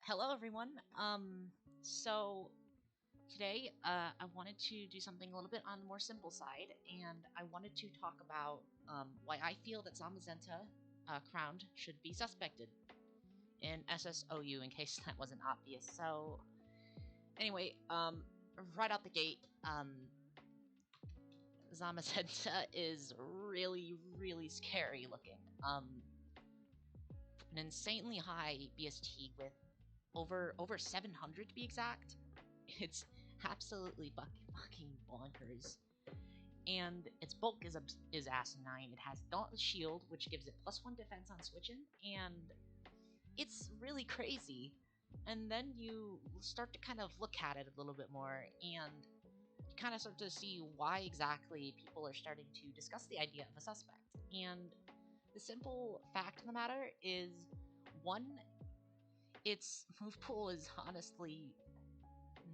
Hello everyone. So today I wanted to do something a little bit on the more simple side, and I wanted to talk about why I feel that Zamazenta crowned should be suspected in SSOU in case that wasn't obvious. So anyway, right out the gate, Zamazenta is really scary looking. An insanely high BST with over 700 to be exact. It's absolutely fucking bonkers. And its bulk is asinine. It has Dauntless Shield, which gives it +1 defense on switching, and it's really crazy. And then you start to kind of look at it a little bit more, and you kind of start to see why exactly people are starting to discuss the idea of a suspect. And the simple fact of the matter is, one, its move pool is honestly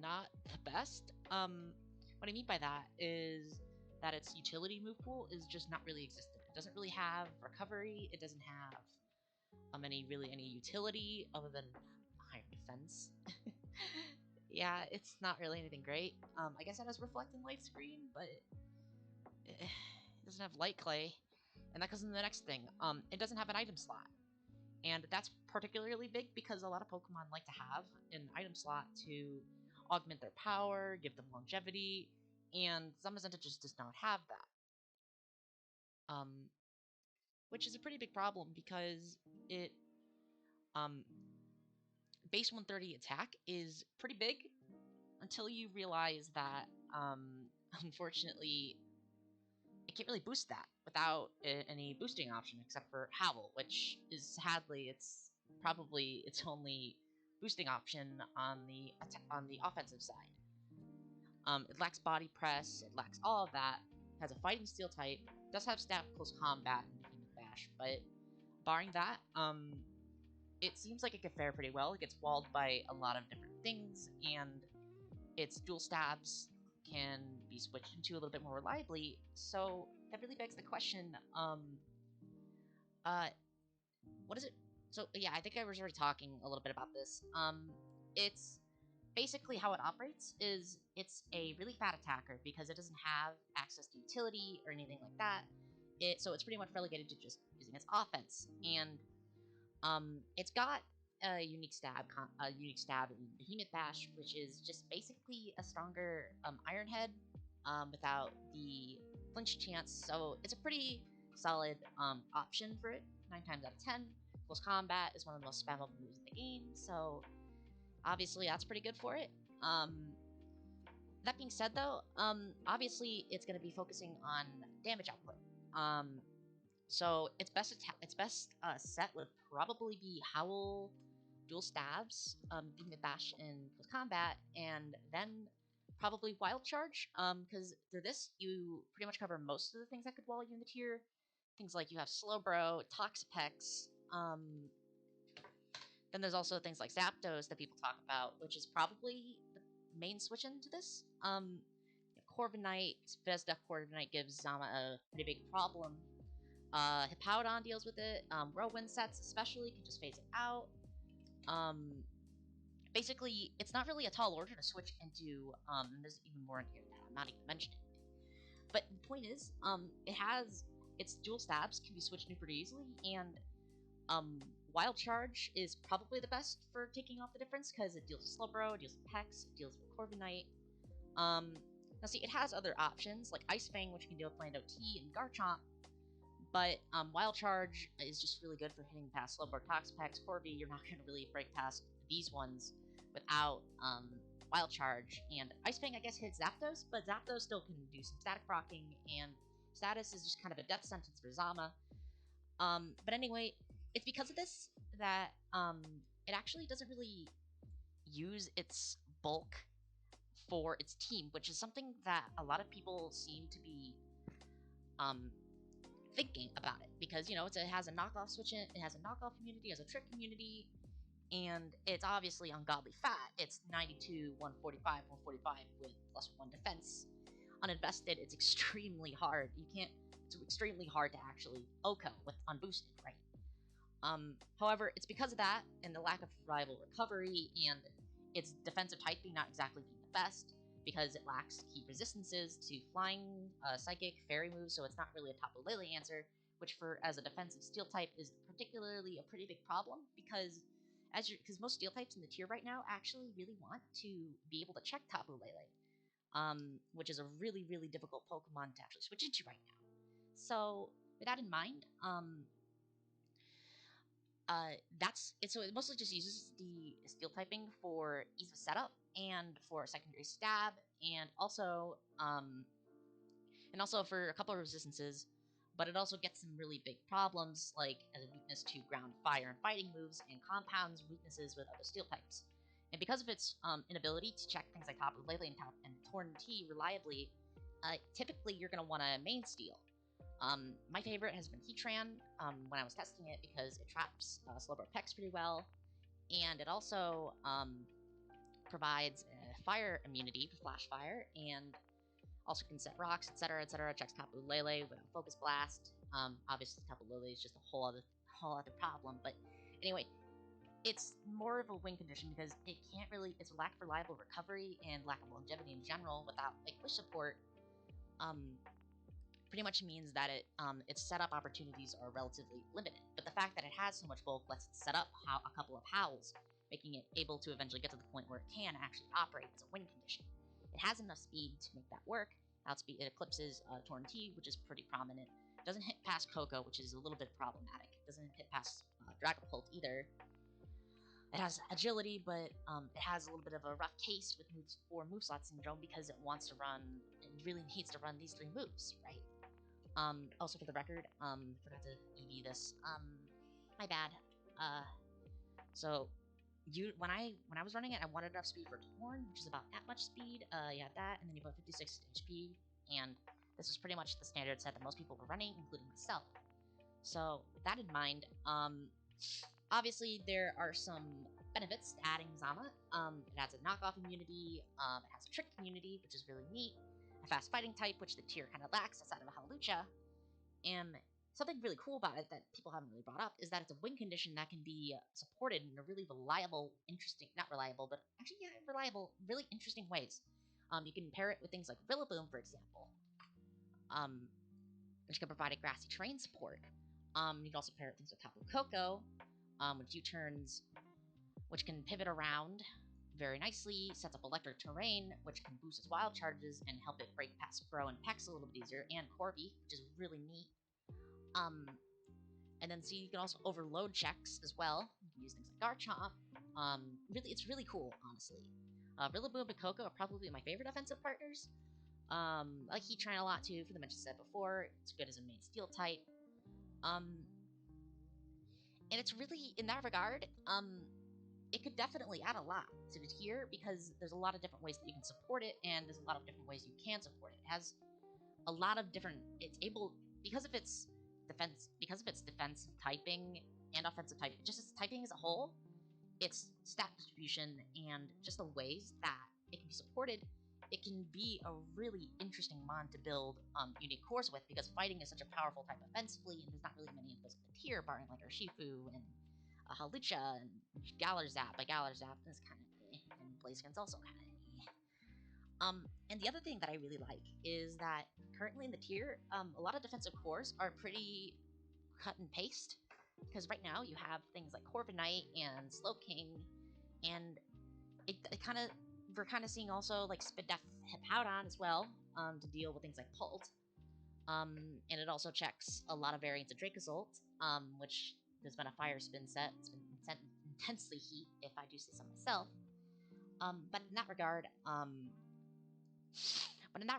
not the best. What I mean by that is that its utility move pool is just not really existent. It doesn't really have recovery. It doesn't have any utility other than higher defense. Yeah, it's not really anything great. I guess it has reflect and light screen, but it doesn't have light clay, and that goes into the next thing. It doesn't have an item slot. And that's particularly big because a lot of Pokemon like to have an item slot to augment their power, give them longevity, and Zamazenta just does not have that. Which is a pretty big problem because it um base 130 attack is pretty big until you realize that unfortunately it can't really boost that without any boosting option except for Howl, which is sadly probably its only boosting option on the offensive side. It lacks body press, it lacks all of that. Has a fighting steel type, does have stat close combat and Behemoth Bash, but barring that, it seems like it could fare pretty well. It gets walled by a lot of different things, and its dual stabs can be switched into a little bit more reliably. So that really begs the question, uh, what is it? So yeah, I think I was already talking a little bit about this. It's basically how it operates is it's a really fat attacker because it doesn't have access to utility or anything like that. So it's pretty much relegated to just using its offense, and it's got a unique stab in Behemoth Bash, which is just basically a stronger Iron Head without the flinch chance. So it's a pretty solid option for it. 9 times out of 10, close combat is one of the most spammable moves in the game. So obviously that's pretty good for it. That being said, though, obviously it's going to be focusing on damage output. So its best set would probably be Howl, dual stabs, Behemoth Bash in close combat, and then probably Wild Charge. Because through this you pretty much cover most of the things that could wall you in the tier. Things like you have Slowbro, Toxapex. Then there's also things like Zapdos that people talk about, which is probably the main switch into this. Corviknight, Bethesda Corviknight gives Zama a pretty big problem. Hippowdon deals with it. Whirlwind sets especially can just phase it out. Basically, it's not really a tall order to switch into. There's even more in here that I'm not even mentioning. But the point is, it has its dual stabs can be switched in pretty easily, and Wild Charge is probably the best for taking off the difference because it deals with Slowbro, it deals with Pex, it deals with Corviknight. Now see, it has other options like Ice Fang, which can deal with Lando T and Garchomp, but Wild Charge is just really good for hitting past Slowbro, Toxapex, Corby. You're not going to really break past these ones without Wild Charge. And Ice Fang, I guess, hits Zapdos, but Zapdos still can do some static rocking, and status is just kind of a death sentence for Zama. But anyway, it's because of this that it actually doesn't really use its bulk for its team, which is something that a lot of people seem to be thinking about it, because it has a knockoff switch in, it has a knockoff immunity, it has a trick immunity, and it's obviously ungodly fat. It's 92, 145, 145 with +1 defense. Uninvested, it's extremely hard. It's extremely hard to actually OHKO with unboosted, right? However, it's because of that and the lack of reliable recovery and its defensive type being not exactly being the best because it lacks key resistances to flying, psychic, fairy moves, so it's not really a Tapu Lele answer, which for as a defensive steel type is particularly a pretty big problem because because most steel types in the tier right now actually really want to be able to check Tapu Lele, which is a really really difficult Pokemon to actually switch into right now. So with that in mind, that's it. So it mostly just uses the steel typing for ease of setup and for secondary stab, and also for a couple of resistances. But it also gets some really big problems, like as a weakness to ground, fire, and fighting moves, and compounds weaknesses with other steel types. And because of its inability to check things like Tapu Lele and Torn T reliably, typically you're going to want a main steel. My favorite has been Heatran when I was testing it because it traps Slowbro Pex pretty well, and it also provides fire immunity for Flash Fire, and also can set rocks, etc., etc. Checks Tapu Lele with a Focus Blast. Obviously, Tapu Lele is just a whole other problem, but anyway, it's more of a win condition because it can't really. Its lack of reliable recovery and lack of longevity in general without like push support. Pretty much means that its setup opportunities are relatively limited. But the fact that it has so much bulk lets it set up a couple of howls, making it able to eventually get to the point where it can actually operate as a win condition. It has enough speed to make that work. Outspeed it eclipses Torn T, which is pretty prominent. It doesn't hit past Coco, which is a little bit problematic. It doesn't hit past Dragapult either. It has agility, but it has a little bit of a rough case with move slot syndrome because it wants to run. It really hates to run these 3 moves, right? Also for the record, forgot to EV this. My bad. So when I was running it, I wanted enough speed for Torn, which is about that much speed. You have that, and then you have 56 HP, and this was pretty much the standard set that most people were running, including myself. So with that in mind, obviously there are some benefits to adding Zama. It has a knockoff immunity, it has a trick immunity, which is really neat, a fast fighting type, which the tier kind of lacks outside of a Hawlucha, and something really cool about it that people haven't really brought up is that it's a win condition that can be supported in a really reliable, interesting, not reliable, but actually, yeah, reliable, really interesting ways. You can pair it with things like Rillaboom, for example, which can provide a grassy terrain support. You can also pair it with things with Tapu Koko, which U-turns, which can pivot around very nicely, sets up electric terrain, which can boost its wild charges and help it break past Bro and Pex a little bit easier, and Corby, which is really neat. And then you can also overload checks as well. You can use things like Garchomp. Really, it's really cool, honestly. Rillaboom and Koko are probably my favorite offensive partners. I like Heatran a lot too, for the mentions said before. It's good as a main steel type. And it's really, in that regard, it could definitely add a lot to the tier because there's a lot of different ways that you can support it, and there's a lot of different ways you can support it. It has a lot of different. It's able because of its defensive typing and offensive typing, just its typing as a whole, its stat distribution, and just the ways that it can be supported. It can be a really interesting mon to build unique cores with because fighting is such a powerful type offensively, and there's not really many of those in the tier, barring like Urshifu and Hawlucha and Galerzap. But Galerzap is kind of and Blaziken's also kind of and the other thing that I really like is that currently in the tier, a lot of defensive cores are pretty cut and paste because right now you have things like Corviknight and Slowking, and it kind of we're kind of seeing also like Spidef Hippowdon as well to deal with things like Pult. And it also checks a lot of variants of Dracozolt, which there's been a fire spin set. It's been intensely heat, if I do say so myself. But in that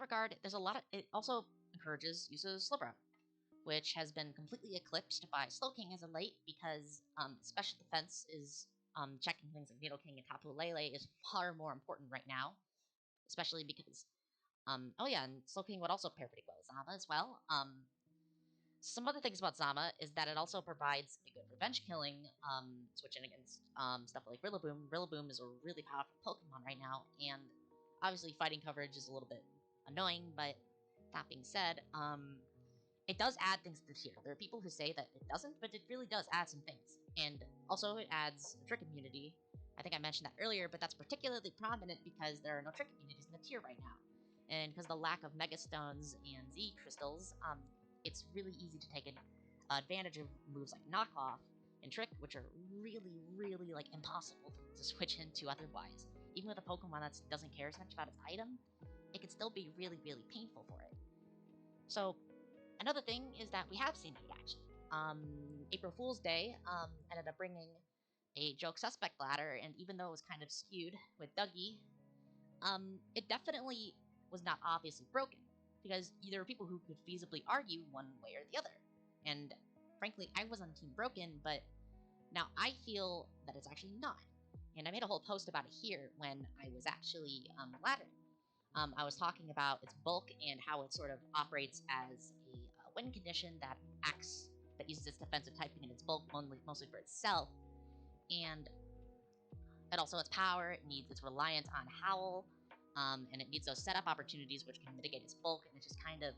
regard, there's a lot of. It also encourages use of Slowbro, which has been completely eclipsed by Slowking as of late because special defense is checking things like Nidoking and Tapu Lele is far more important right now, especially because oh yeah, and Slowking would also pair pretty well with Zama as well. Some other things about Zama is that it also provides a good revenge killing, switching against stuff like Rillaboom. Rillaboom is a really powerful Pokemon right now, and obviously fighting coverage is a little bit annoying, but that being said, it does add things to the tier. There are people who say that it doesn't, but it really does add some things. And also, it adds trick immunity. I think I mentioned that earlier, but that's particularly prominent because there are no trick immunities in the tier right now. And because of the lack of Megastones and Z crystals, it's really easy to take advantage of moves like Knockoff and Trick, which are really, really like impossible to switch into otherwise. Even with a Pokemon that doesn't care as much about its item, it can still be really, really painful for it. So another thing is that we have seen it in action. April Fool's Day ended up bringing a joke suspect ladder, and even though it was kind of skewed with Dougie, it definitely was not obviously broken because there were people who could feasibly argue one way or the other. And frankly, I was on Team Broken, but now I feel that it's actually not. And I made a whole post about it here when I was actually laddering. I was talking about its bulk and how it sort of operates as a win condition that uses its defensive typing and its bulk mostly for itself, and it also its power. It needs its reliance on Howl, and it needs those setup opportunities which can mitigate its bulk. And it's just kind of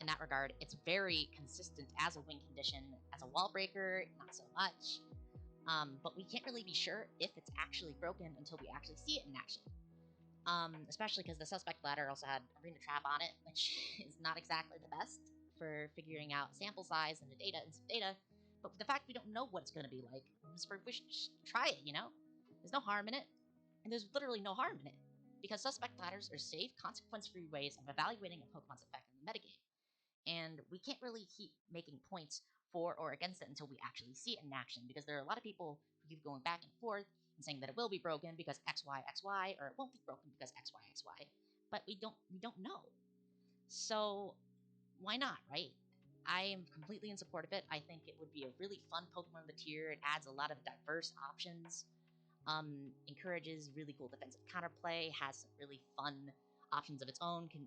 in that regard, it's very consistent as a win condition. As a wall breaker, not so much. But we can't really be sure if it's actually broken until we actually see it in action. Especially because the suspect ladder also had Arena Trap on it, which is not exactly the best for figuring out sample size and the data and some data. But the fact we don't know what it's going to be like, we should just try it, you know? There's no harm in it, and there's literally no harm in it. Because suspect ladders are safe, consequence-free ways of evaluating a Pokemon's effect in the metagame. And we can't really keep making points for or against it until we actually see it in action, because there are a lot of people who keep going back and forth and saying that it will be broken because XY, or it won't be broken because XY. But we don't know. So why not, right? I am completely in support of it. I think it would be a really fun Pokemon of the tier. It adds a lot of diverse options. Encourages really cool defensive counterplay. Has some really fun options of its own. Can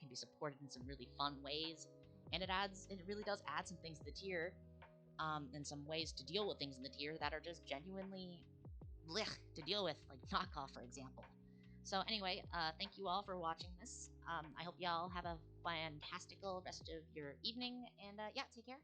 be supported in some really fun ways, and it really does add some things to the tier. And some ways to deal with things in the tier that are just genuinely blech to deal with, like Knockoff, for example. So anyway, thank you all for watching this. I hope y'all have a fantastical rest of your evening, and yeah, take care.